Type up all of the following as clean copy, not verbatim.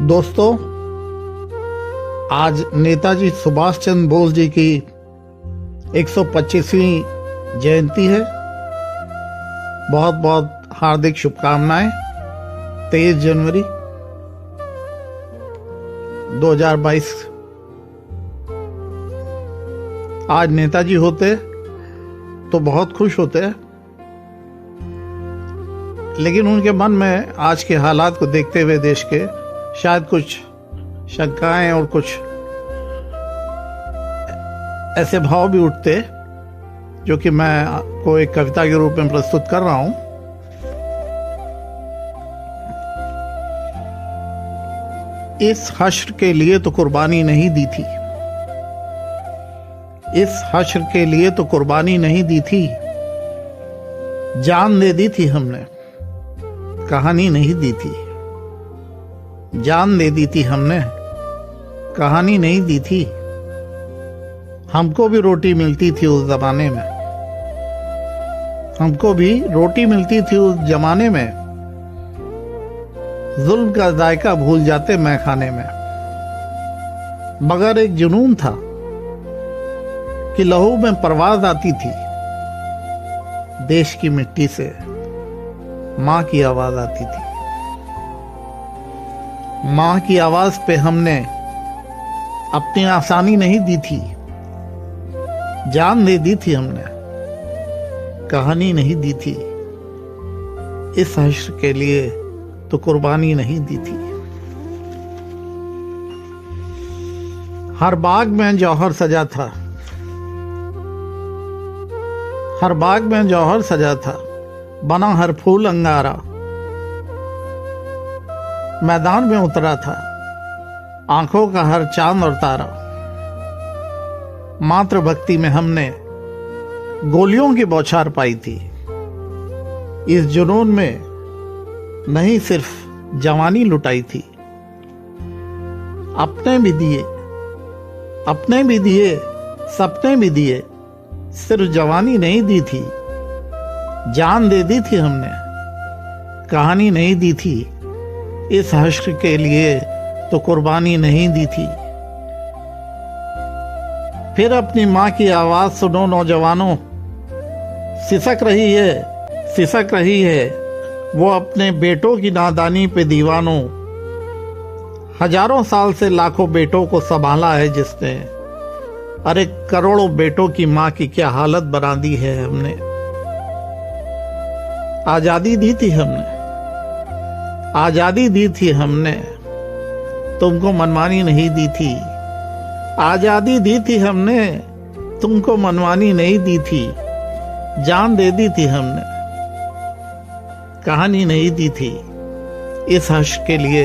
दोस्तों, आज नेताजी सुभाष चंद्र बोस जी की 125वीं जयंती है। बहुत बहुत हार्दिक शुभकामनाएं। 23 जनवरी 2022 आज नेताजी होते तो बहुत खुश होते, लेकिन उनके मन में आज के हालात को देखते हुए देश के शायद कुछ शंकाएं और कुछ ऐसे भाव भी उठते जो कि मैं आपको एक कविता के रूप में प्रस्तुत कर रहा हूं। इस हश्र के लिए तो कुर्बानी नहीं दी थी, इस हश्र के लिए तो कुर्बानी नहीं दी थी, जान दे दी थी हमने, कहानी नहीं दी थी। जान दे दी थी हमने, कहानी नहीं दी थी। हमको भी रोटी मिलती थी उस जमाने में, हमको भी रोटी मिलती थी उस जमाने में। जुल्म का जायका भूल जाते मैं खाने में। मगर एक जुनून था कि लहू में परवाज आती थी, देश की मिट्टी से मां की आवाज आती थी। मां की आवाज पे हमने अपनी आसानी नहीं दी थी, जान दे दी थी हमने, कहानी नहीं दी थी। इस हश्र के लिए तो कुर्बानी नहीं दी थी। हर बाग में जौहर सजा था, हर बाग में जौहर सजा था, बना हर फूल अंगारा। मैदान में उतरा था आंखों का हर चांद और तारा। मात्र भक्ति में हमने गोलियों की बौछार पाई थी। इस जुनून में नहीं सिर्फ जवानी लुटाई थी, अपने भी दिए, अपने भी दिए, सपने भी दिए। सिर्फ जवानी नहीं दी थी, जान दे दी थी हमने, कहानी नहीं दी थी। इस हश्र के लिए तो कुर्बानी नहीं दी थी। फिर अपनी मां की आवाज सुनो नौजवानों, सिसक रही है, सिसक रही है वो अपने बेटों की नादानी पे दीवानों। हजारों साल से लाखों बेटों को संभाला है जिसने, अरे करोड़ों बेटों की मां की क्या हालत बना दी है हमने। आजादी दी थी हमने, आजादी दी थी हमने, तुमको मनमानी नहीं दी थी। आजादी दी थी हमने, तुमको मनमानी नहीं दी थी। जान दे दी थी हमने, कहानी नहीं दी थी। इस हश्र के लिए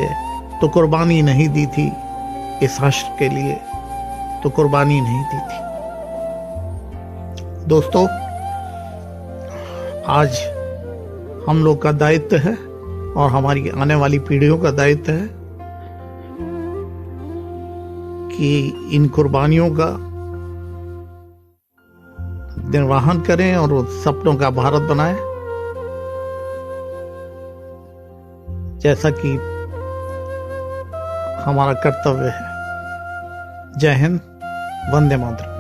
तो कुर्बानी नहीं दी थी, इस हश्र के लिए तो कुर्बानी नहीं दी थी। दोस्तों, आज हम लोग का दायित्व है और हमारी आने वाली पीढ़ियों का दायित्व है कि इन कुर्बानियों का निर्वहन करें और उस सपनों का भारत बनाएं जैसा कि हमारा कर्तव्य है। जय हिंद, वंदे मातरम।